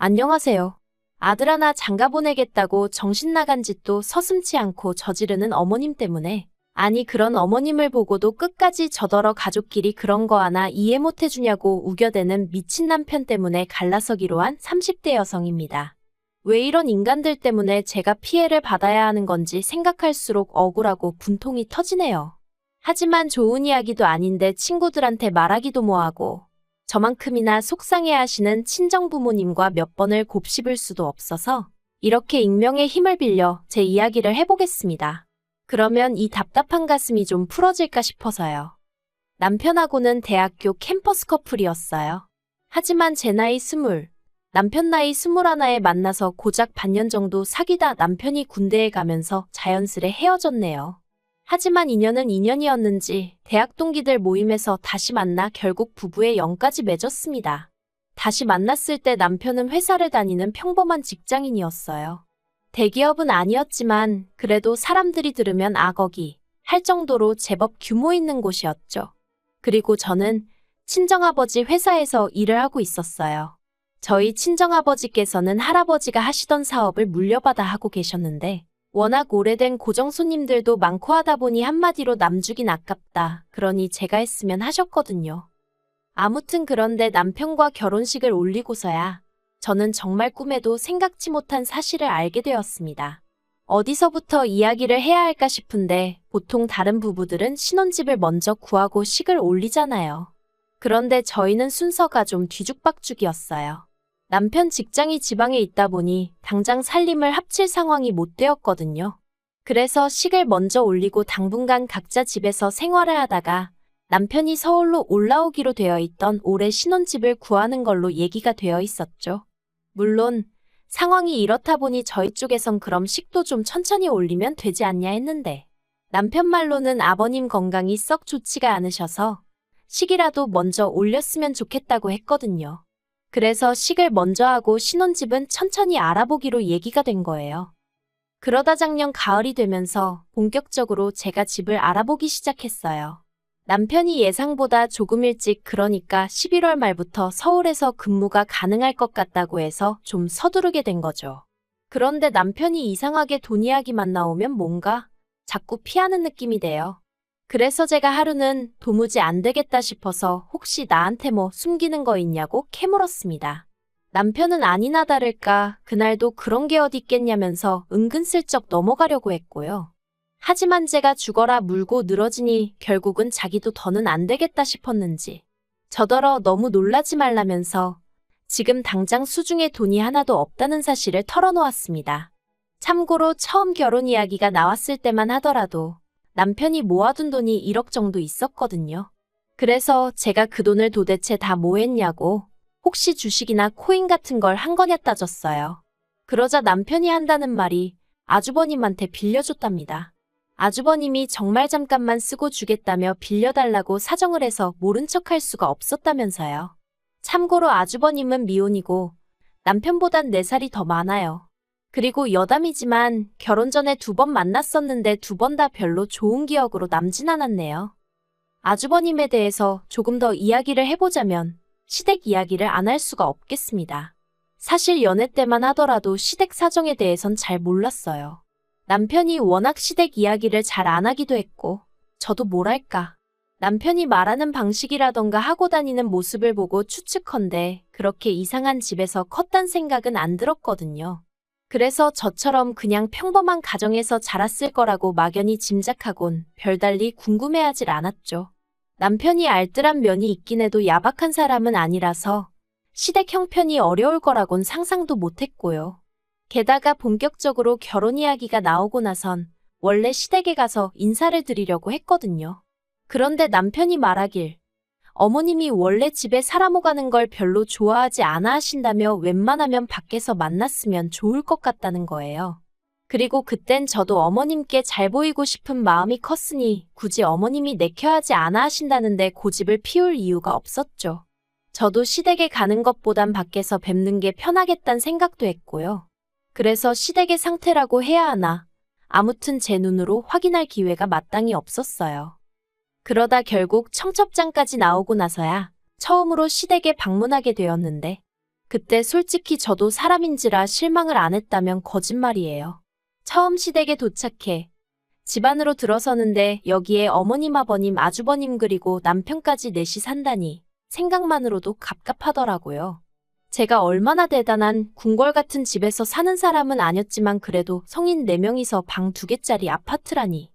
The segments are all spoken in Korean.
안녕하세요. 아들 하나 장가 보내겠다고 정신 나간 짓도 서슴지 않고 저지르는 어머님 때문에, 아니 그런 어머님을 보고도 끝까지 저더러 가족끼리 그런 거 하나 이해 못 해주냐고 우겨대는 미친 남편 때문에 갈라서기로 한 30대 여성입니다. 왜 이런 인간들 때문에 제가 피해를 받아야 하는 건지 생각할수록 억울하고 분통이 터지네요. 하지만 좋은 이야기도 아닌데 친구들한테 말하기도 뭐하고, 저만큼이나 속상해하시는 친정부모님과 몇 번을 곱씹을 수도 없어서 이렇게 익명의 힘을 빌려 제 이야기를 해보겠습니다. 그러면 이 답답한 가슴이 좀 풀어질까 싶어서요. 남편하고는 대학교 캠퍼스 커플이었어요. 하지만 제 나이 20, 남편 나이 21에 만나서 고작 반년 정도 사귀다 남편이 군대에 가면서 자연스레 헤어졌네요. 하지만 인연은 인연이었는지 대학 동기들 모임에서 다시 만나 결국 부부의 영까지 맺었습니다. 다시 만났을 때 남편은 회사를 다니는 평범한 직장인이었어요. 대기업은 아니었지만 그래도 사람들이 들으면 아거기 할 정도로 제법 규모 있는 곳이었죠. 그리고 저는 친정아버지 회사에서 일을 하고 있었어요. 저희 친정아버지께서는 할아버지가 하시던 사업을 물려받아 하고 계셨는데 워낙 오래된 고정 손님들도 많고 하다 보니 한마디로 남주긴 아깝다. 그러니 제가 했으면 하셨거든요. 아무튼 그런데 남편과 결혼식을 올리고서야 저는 정말 꿈에도 생각지 못한 사실을 알게 되었습니다. 어디서부터 이야기를 해야 할까 싶은데 보통 다른 부부들은 신혼집을 먼저 구하고 식을 올리잖아요. 그런데 저희는 순서가 좀 뒤죽박죽이었어요. 남편 직장이 지방에 있다 보니 당장 살림을 합칠 상황이 못 되었거든요. 그래서 식을 먼저 올리고 당분간 각자 집에서 생활을 하다가 남편이 서울로 올라오기로 되어 있던 올해 신혼집을 구하는 걸로 얘기가 되어 있었죠. 물론 상황이 이렇다 보니 저희 쪽에선 그럼 식도 좀 천천히 올리면 되지 않냐 했는데 남편 말로는 아버님 건강이 썩 좋지가 않으셔서 식이라도 먼저 올렸으면 좋겠다고 했거든요. 그래서 식을 먼저 하고 신혼집은 천천히 알아보기로 얘기가 된 거예요. 그러다 작년 가을이 되면서 본격적으로 제가 집을 알아보기 시작했어요. 남편이 예상보다 조금 일찍 그러니까 11월 말부터 서울에서 근무가 가능할 것 같다고 해서 좀 서두르게 된 거죠. 그런데 남편이 이상하게 돈 이야기만 나오면 뭔가 자꾸 피하는 느낌이 돼요. 그래서 제가 하루는 도무지 안 되겠다 싶어서 혹시 나한테 뭐 숨기는 거 있냐고 캐물었습니다. 남편은 아니나 다를까 그날도 그런 게 어디 있겠냐면서 은근슬쩍 넘어가려고 했고요. 하지만 제가 죽어라 물고 늘어지니 결국은 자기도 더는 안 되겠다 싶었는지 저더러 너무 놀라지 말라면서 지금 당장 수중에 돈이 하나도 없다는 사실을 털어놓았습니다. 참고로 처음 결혼 이야기가 나왔을 때만 하더라도 남편이 모아둔 돈이 1억 정도 있었거든요. 그래서 제가 그 돈을 도대체 다 뭐 했냐고 혹시 주식이나 코인 같은 걸 한 거냐 따졌어요. 그러자 남편이 한다는 말이 아주버님한테 빌려줬답니다. 아주버님이 정말 잠깐만 쓰고 주겠다며 빌려달라고 사정을 해서 모른 척할 수가 없었다면서요. 참고로 아주버님은 미혼이고 남편보단 4살이 더 많아요. 그리고 여담이지만 결혼 전에 2번 만났었는데 2번 다 별로 좋은 기억으로 남진 않았네요. 아주버님에 대해서 조금 더 이야기를 해보자면 시댁 이야기를 안 할 수가 없겠습니다. 사실 연애 때만 하더라도 시댁 사정에 대해선 잘 몰랐어요. 남편이 워낙 시댁 이야기를 잘 안 하기도 했고 저도 뭐랄까 남편이 말하는 방식이라던가 하고 다니는 모습을 보고 추측컨대 그렇게 이상한 집에서 컸단 생각은 안 들었거든요. 그래서 저처럼 그냥 평범한 가정에서 자랐을 거라고 막연히 짐작하곤 별달리 궁금해하질 않았죠. 남편이 알뜰한 면이 있긴 해도 야박한 사람은 아니라서 시댁 형편이 어려울 거라곤 상상도 못했고요. 게다가 본격적으로 결혼 이야기가 나오고 나선 원래 시댁에 가서 인사를 드리려고 했거든요. 그런데 남편이 말하길 어머님이 원래 집에 사람 오가는 걸 별로 좋아하지 않아 하신다며 웬만하면 밖에서 만났으면 좋을 것 같다는 거예요. 그리고 그땐 저도 어머님께 잘 보이고 싶은 마음이 컸으니 굳이 어머님이 내켜하지 않아 하신다는데 고집을 피울 이유가 없었죠. 저도 시댁에 가는 것보단 밖에서 뵙는 게 편하겠다는 생각도 했고요. 그래서 시댁의 상태라고 해야 하나 아무튼 제 눈으로 확인할 기회가 마땅히 없었어요. 그러다 결국 청첩장까지 나오고 나서야 처음으로 시댁에 방문하게 되었는데 그때 솔직히 저도 사람인지라 실망을 안 했다면 거짓말이에요. 처음 시댁에 도착해 집 안으로 들어서는데 여기에 어머님, 아버님, 아주버님 그리고 남편까지 넷이 산다니 생각만으로도 갑갑하더라고요. 제가 얼마나 대단한 궁궐 같은 집에서 사는 사람은 아니었지만 그래도 성인 4명이서 방 2개짜리 아파트라니.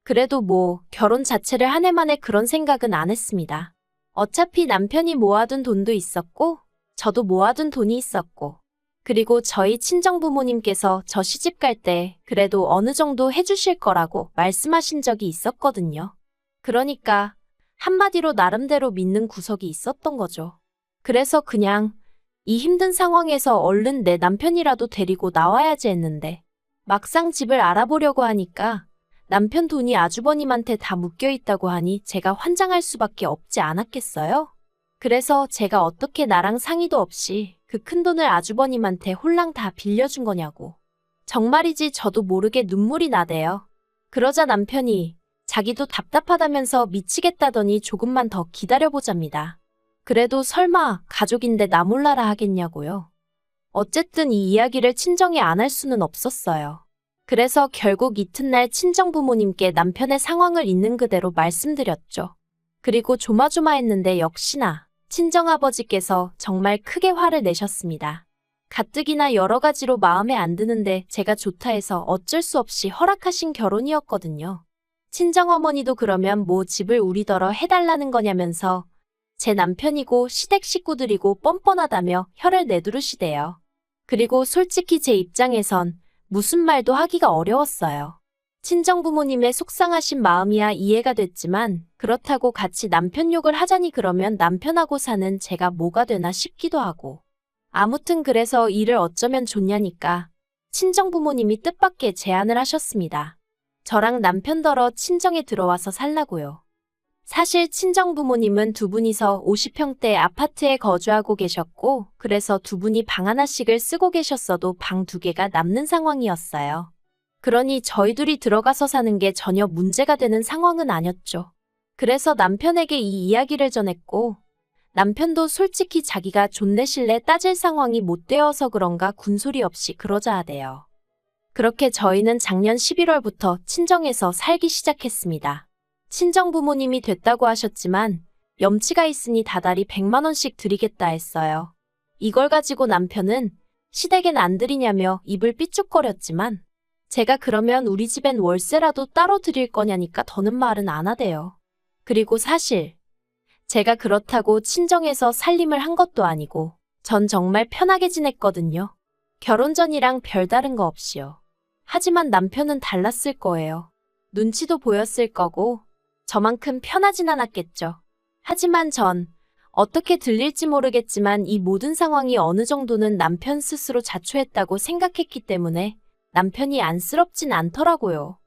그래도 뭐 결혼 자체를 한 해 만에 그런 생각은 안 했습니다. 어차피 남편이 모아둔 돈도 있었고 저도 모아둔 돈이 있었고 그리고 저희 친정부모님께서 저 시집 갈 때 그래도 어느 정도 해주실 거라고 말씀하신 적이 있었거든요. 그러니까 한마디로 나름대로 믿는 구석이 있었던 거죠. 그래서 그냥 이 힘든 상황에서 얼른 내 남편이라도 데리고 나와야지 했는데 막상 집을 알아보려고 하니까 남편 돈이 아주버님한테 다 묶여 있다고 하니 제가 환장할 수밖에 없지 않았겠어요? 그래서 제가 어떻게 나랑 상의도 없이 그 큰돈을 아주버님한테 홀랑 다 빌려준 거냐고. 정말이지 저도 모르게 눈물이 나대요. 그러자 남편이 자기도 답답하다면서 미치겠다더니 조금만 더 기다려보잡니다. 그래도 설마 가족인데 나 몰라라 하겠냐고요. 어쨌든 이 이야기를 친정에 안 할 수는 없었어요. 그래서 결국 이튿날 친정부모님께 남편의 상황을 있는 그대로 말씀드렸죠. 그리고 조마조마했는데 역시나 친정아버지께서 정말 크게 화를 내셨습니다. 가뜩이나 여러 가지로 마음에 안 드는데 제가 좋다 해서 어쩔 수 없이 허락하신 결혼이었거든요. 친정어머니도 그러면 뭐 집을 우리더러 해달라는 거냐면서 제 남편이고 시댁 식구들이고 뻔뻔하다며 혀를 내두르시대요. 그리고 솔직히 제 입장에선 무슨 말도 하기가 어려웠어요. 친정부모님의 속상하신 마음이야 이해가 됐지만 그렇다고 같이 남편 욕을 하자니 그러면 남편하고 사는 제가 뭐가 되나 싶기도 하고. 아무튼 그래서 이를 어쩌면 좋냐니까 친정부모님이 뜻밖의 제안을 하셨습니다. 저랑 남편더러 친정에 들어와서 살라고요. 사실 친정부모님은 두 분이서 50평대 아파트에 거주하고 계셨고 그래서 두 분이 방 하나씩을 쓰고 계셨어도 방 2개가 남는 상황이었어요. 그러니 저희 둘이 들어가서 사는 게 전혀 문제가 되는 상황은 아니었죠. 그래서 남편에게 이 이야기를 전했고 남편도 솔직히 자기가 존내실래 따질 상황이 못 되어서 그런가 군소리 없이 그러자 하대요. 그렇게 저희는 작년 11월부터 친정에서 살기 시작했습니다. 친정부모님이 됐다고 하셨지만 염치가 있으니 다달이 100만 원씩 드리겠다 했어요. 이걸 가지고 남편은 시댁엔 안 드리냐며 입을 삐죽거렸지만 제가 그러면 우리 집엔 월세라도 따로 드릴 거냐니까 더는 말은 안 하대요. 그리고 사실 제가 그렇다고 친정에서 살림을 한 것도 아니고 전 정말 편하게 지냈거든요. 결혼 전이랑 별다른 거 없이요. 하지만 남편은 달랐을 거예요. 눈치도 보였을 거고 저만큼 편하진 않았겠죠. 하지만 전 어떻게 들릴지 모르겠지만 이 모든 상황이 어느 정도는 남편 스스로 자초했다고 생각했기 때문에 남편이 안쓰럽진 않더라고요.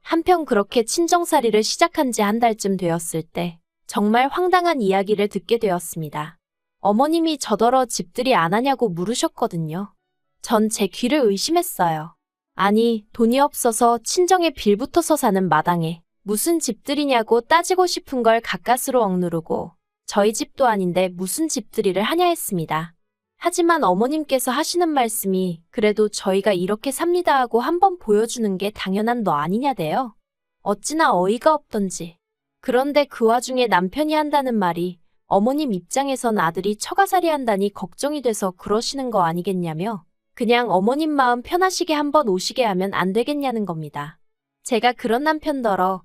한편 그렇게 친정살이를 시작한 지 한 달쯤 되었을 때 정말 황당한 이야기를 듣게 되었습니다. 어머님이 저더러 집들이 안 하냐고 물으셨거든요. 전 제 귀를 의심했어요. 아니, 돈이 없어서 친정에 빌붙어서 사는 마당에 무슨 집들이냐고 따지고 싶은 걸 가까스로 억누르고 저희 집도 아닌데 무슨 집들이를 하냐 했습니다. 하지만 어머님께서 하시는 말씀이 그래도 저희가 이렇게 삽니다 하고 한번 보여주는 게 당연한 너 아니냐대요. 어찌나 어이가 없던지. 그런데 그 와중에 남편이 한다는 말이 어머님 입장에선 아들이 처가살이 한다니 걱정이 돼서 그러시는 거 아니겠냐며 그냥 어머님 마음 편하시게 한번 오시게 하면 안 되겠냐는 겁니다. 제가 그런 남편더러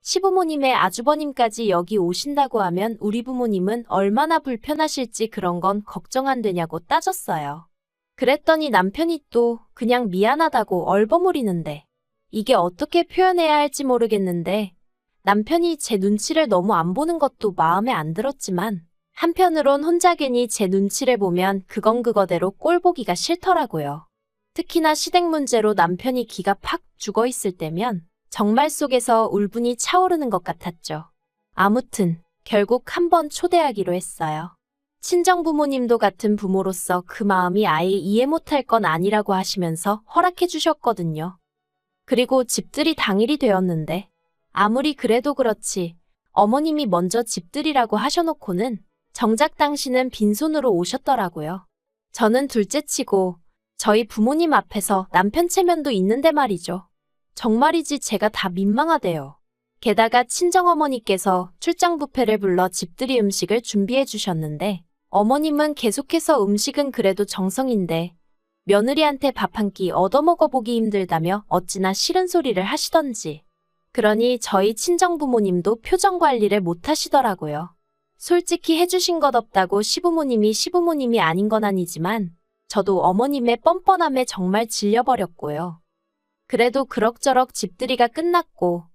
시부모님의 아주버님까지 여기 오신다고 하면 우리 부모님은 얼마나 불편하실지 그런 건 걱정 안 되냐고 따졌어요. 그랬더니 남편이 또 그냥 미안하다고 얼버무리는데 이게 어떻게 표현해야 할지 모르겠는데 남편이 제 눈치를 너무 안 보는 것도 마음에 안 들었지만 한편으론 혼자 괜히 제 눈치를 보면 그건 그거대로 꼴 보기가 싫더라고요. 특히나 시댁 문제로 남편이 기가 팍 죽어있을 때면 정말 속에서 울분이 차오르는 것 같았죠. 아무튼 결국 한번 초대하기로 했어요. 친정부모님도 같은 부모로서 그 마음이 아예 이해 못할 건 아니라고 하시면서 허락해 주셨거든요. 그리고 집들이 당일이 되었는데 아무리 그래도 그렇지 어머님이 먼저 집들이라고 하셔놓고는 정작 당신은 빈손으로 오셨더라고요. 저는 둘째치고 저희 부모님 앞에서 남편 체면도 있는데 말이죠. 정말이지 제가 다 민망하대요. 게다가 친정어머니께서 출장 뷔페를 불러 집들이 음식을 준비해 주셨는데 어머님은 계속해서 음식은 그래도 정성인데 며느리한테 밥 한 끼 얻어먹어보기 힘들다며 어찌나 싫은 소리를 하시던지. 그러니 저희 친정부모님도 표정 관리를 못하시더라고요. 솔직히 해주신 것 없다고 시부모님이 아닌 건 아니지만 저도 어머님의 뻔뻔함에 정말 질려버렸고요. 그래도 그럭저럭 집들이가 끝났고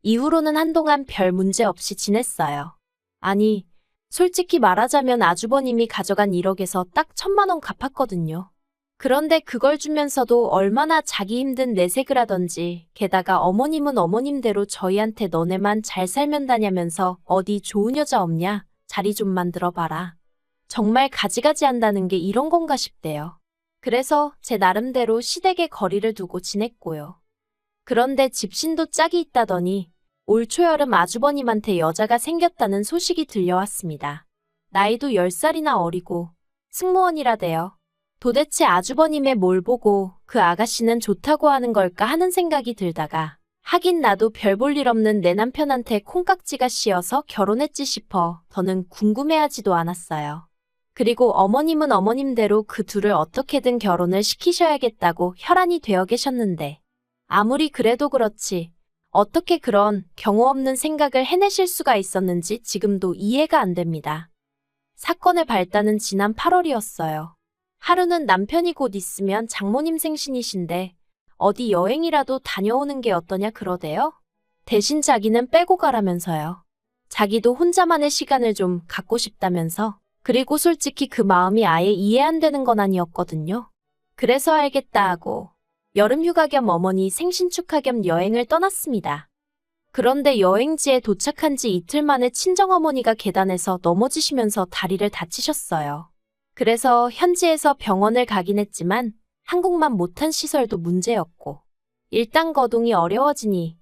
이후로는 한동안 별 문제 없이 지냈어요. 아니, 솔직히 말하자면 아주버님이 가져간 1억에서 딱 1,000만 원 갚았거든요. 그런데 그걸 주면서도 얼마나 자기 힘든 내색을 하던지, 게다가 어머님은 어머님대로 저희한테 너네만 잘 살면 다냐면서 어디 좋은 여자 없냐? 자리 좀 만들어봐라. 정말 가지가지 한다는 게 이런 건가 싶대요. 그래서 제 나름대로 시댁에 거리를 두고 지냈고요. 그런데 집신도 짝이 있다더니 올 초여름 아주버님한테 여자가 생겼다는 소식이 들려왔습니다. 나이도 10살이나 어리고 승무원이라대요. 도대체 아주버님의 뭘 보고 그 아가씨는 좋다고 하는 걸까 하는 생각이 들다가 하긴 나도 별 볼 일 없는 내 남편한테 콩깍지가 씌어서 결혼했지 싶어 더는 궁금해하지도 않았어요. 그리고 어머님은 어머님대로 그 둘을 어떻게든 결혼을 시키셔야겠다고 혈안이 되어 계셨는데 아무리 그래도 그렇지 어떻게 그런 경우 없는 생각을 해내실 수가 있었는지 지금도 이해가 안 됩니다. 사건의 발단은 지난 8월이었어요. 하루는 남편이 곧 있으면 장모님 생신이신데 어디 여행이라도 다녀오는 게 어떠냐 그러대요. 대신 자기는 빼고 가라면서요. 자기도 혼자만의 시간을 좀 갖고 싶다면서. 그리고 솔직히 그 마음이 아예 이해 안 되는 건 아니었거든요. 그래서 알겠다 하고 여름휴가 겸 어머니 생신 축하 겸 여행을 떠났습니다. 그런데 여행지에 도착한 지 이틀 만에 친정어머니가 계단에서 넘어지시면서 다리를 다치셨어요. 그래서 현지에서 병원을 가긴 했지만 한국만 못한 시설도 문제였고 일단 거동이 어려워지니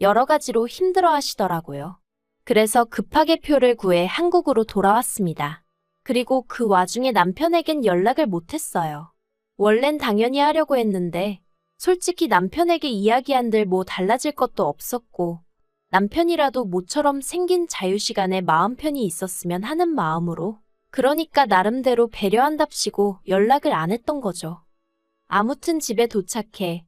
여러 가지로 힘들어 하시더라고요. 그래서 급하게 표를 구해 한국으로 돌아왔습니다. 그리고 그 와중에 남편에겐 연락을 못했어요. 원래는 당연히 하려고 했는데 솔직히 남편에게 이야기한들 뭐 달라질 것도 없었고 남편이라도 모처럼 생긴 자유시간에 마음 편히 있었으면 하는 마음으로 그러니까 나름대로 배려한답시고 연락을 안 했던 거죠. 아무튼 집에 도착해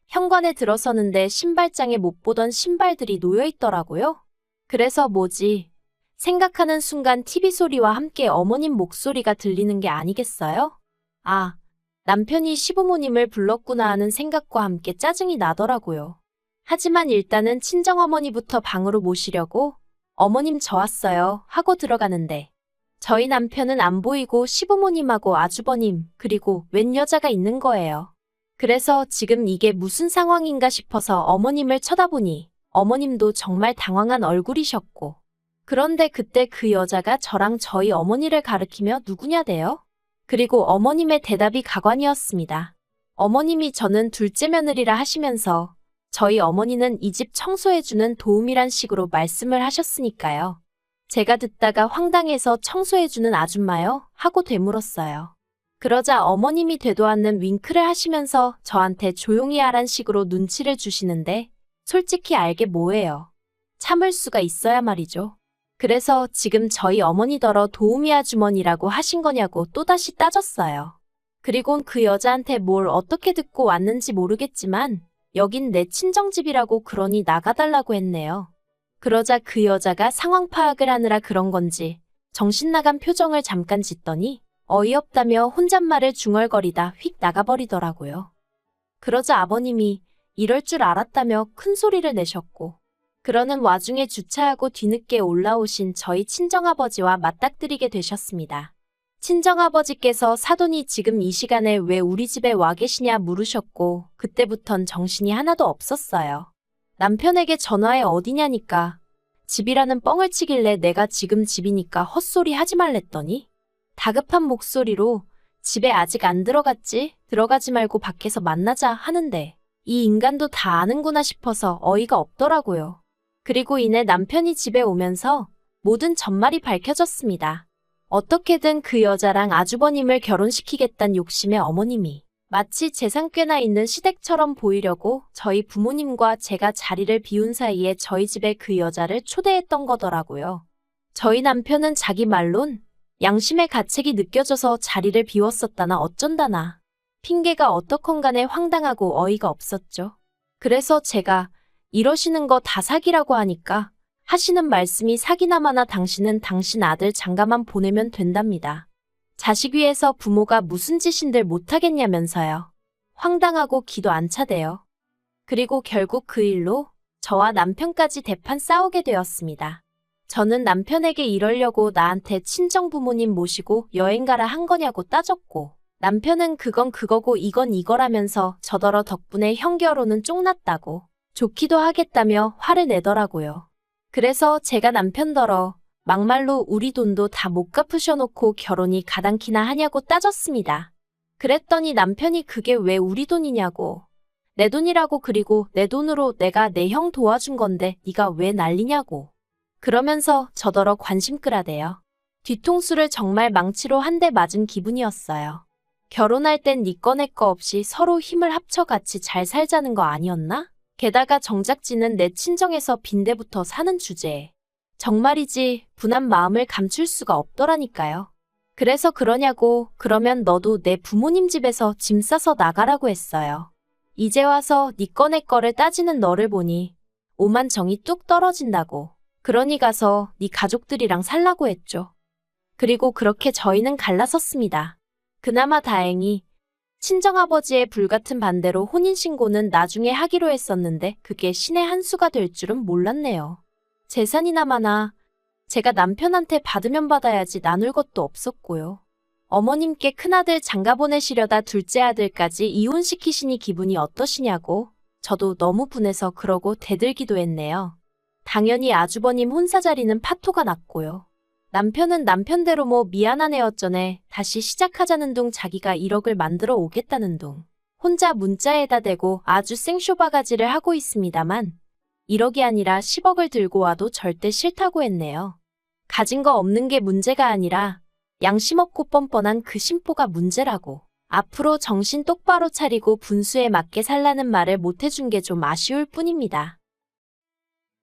현관에 들어서는데 신발장에 못 보던 신발들이 놓여 있더라고요. 그래서 뭐지? 생각하는 순간 TV 소리와 함께 어머님 목소리가 들리는 게 아니겠어요? 아, 남편이 시부모님을 불렀구나 하는 생각과 함께 짜증이 나더라고요. 하지만 일단은 친정어머니부터 방으로 모시려고 어머님 저 왔어요 하고 들어가는데 저희 남편은 안 보이고 시부모님하고 아주버님 그리고 웬 여자가 있는 거예요. 그래서 지금 이게 무슨 상황인가 싶어서 어머님을 쳐다보니 어머님도 정말 당황한 얼굴이셨고 그런데 그때 그 여자가 저랑 저희 어머니를 가리키며 누구냐대요? 그리고 어머님의 대답이 가관이었습니다. 어머님이 저는 둘째 며느리라 하시면서 저희 어머니는 이 집 청소해주는 도움이란 식으로 말씀을 하셨으니까요. 제가 듣다가 황당해서 청소해주는 아줌마요? 하고 되물었어요. 그러자 어머님이 되도 않는 윙크를 하시면서 저한테 조용히 하란 식으로 눈치를 주시는데 솔직히 알게 뭐예요. 참을 수가 있어야 말이죠. 그래서 지금 저희 어머니더러 도우미 아주머니라고 하신 거냐고 또다시 따졌어요. 그리곤 그 여자한테 뭘 어떻게 듣고 왔는지 모르겠지만 여긴 내 친정집이라고 그러니 나가달라고 했네요. 그러자 그 여자가 상황 파악을 하느라 그런 건지 정신 나간 표정을 잠깐 짓더니 어이없다며 혼잣말을 중얼거리다 휙 나가버리더라고요. 그러자 아버님이 이럴 줄 알았다며 큰 소리를 내셨고 그러는 와중에 주차하고 뒤늦게 올라오신 저희 친정아버지와 맞닥뜨리게 되셨습니다. 친정아버지께서 사돈이 지금 이 시간에 왜 우리 집에 와 계시냐 물으셨고 그때부턴 정신이 하나도 없었어요. 남편에게 전화해 어디냐니까 집이라는 뻥을 치길래 내가 지금 집이니까 헛소리 하지 말랬더니 다급한 목소리로 집에 아직 안 들어갔지? 들어가지 말고 밖에서 만나자 하는데 이 인간도 다 아는구나 싶어서 어이가 없더라고요. 그리고 이내 남편이 집에 오면서 모든 전말이 밝혀졌습니다. 어떻게든 그 여자랑 아주버님을 결혼시키겠다는 욕심에 어머님이 마치 재산 꽤나 있는 시댁처럼 보이려고 저희 부모님과 제가 자리를 비운 사이에 저희 집에 그 여자를 초대했던 거더라고요. 저희 남편은 자기 말론 양심의 가책이 느껴져서 자리를 비웠었다나 어쩐다나 핑계가 어떻건 간에 황당하고 어이가 없었죠. 그래서 제가 이러시는 거 다 사기라고 하니까 하시는 말씀이 사기나마나 당신은 당신 아들 장가만 보내면 된답니다. 자식 위해서 부모가 무슨 짓인들 못하겠냐면서요. 황당하고 기도 안 차대요. 그리고 결국 그 일로 저와 남편까지 대판 싸우게 되었습니다. 저는 남편에게 이러려고 나한테 친정 부모님 모시고 여행 가라 한 거냐고 따졌고, 남편은 그건 그거고 이건 이거라면서 저더러 덕분에 형 결혼은 쫑났다고 좋기도 하겠다며 화를 내더라고요. 그래서 제가 남편더러 막말로 우리 돈도 다 못 갚으셔놓고 결혼이 가당키나 하냐고 따졌습니다. 그랬더니 남편이 그게 왜 우리 돈이냐고. 내 돈이라고. 그리고 내 돈으로 내가 내 형 도와준 건데 네가 왜 난리냐고. 그러면서 저더러 관심 끌어대요. 뒤통수를 정말 망치로 한 대 맞은 기분이었어요. 결혼할 땐 네 거 내 거 없이 서로 힘을 합쳐 같이 잘 살자는 거 아니었나? 게다가 정작 지는 내 친정에서 빈대부터 사는 주제에. 정말이지 분한 마음을 감출 수가 없더라니까요. 그래서 그러냐고. 그러면 너도 내 부모님 집에서 짐 싸서 나가라고 했어요. 이제 와서 네 거 내 거를 따지는 너를 보니 오만 정이 뚝 떨어진다고. 그러니 가서 네 가족들이랑 살라고 했죠. 그리고 그렇게 저희는 갈라섰습니다. 그나마 다행히 친정아버지의 불같은 반대로 혼인신고는 나중에 하기로 했었는데 그게 신의 한 수가 될 줄은 몰랐네요. 재산이나마나 제가 남편한테 받으면 받아야지 나눌 것도 없었고요. 어머님께 큰아들 장가 보내시려다 둘째 아들까지 이혼시키시니 기분이 어떠시냐고. 저도 너무 분해서 그러고 대들기도 했네요. 당연히 아주버님 혼사 자리는 파토가 났고요. 남편은 남편대로 뭐 미안하네 어쩌네 다시 시작하자는 둥 자기가 1억을 만들어 오겠다는 둥 혼자 문자에다 대고 아주 생쇼바가지를 하고 있습니다만 1억이 아니라 10억을 들고 와도 절대 싫다고 했네요. 가진 거 없는 게 문제가 아니라 양심 없고 뻔뻔한 그 심보가 문제라고. 앞으로 정신 똑바로 차리고 분수에 맞게 살라는 말을 못 해준 게 좀 아쉬울 뿐입니다.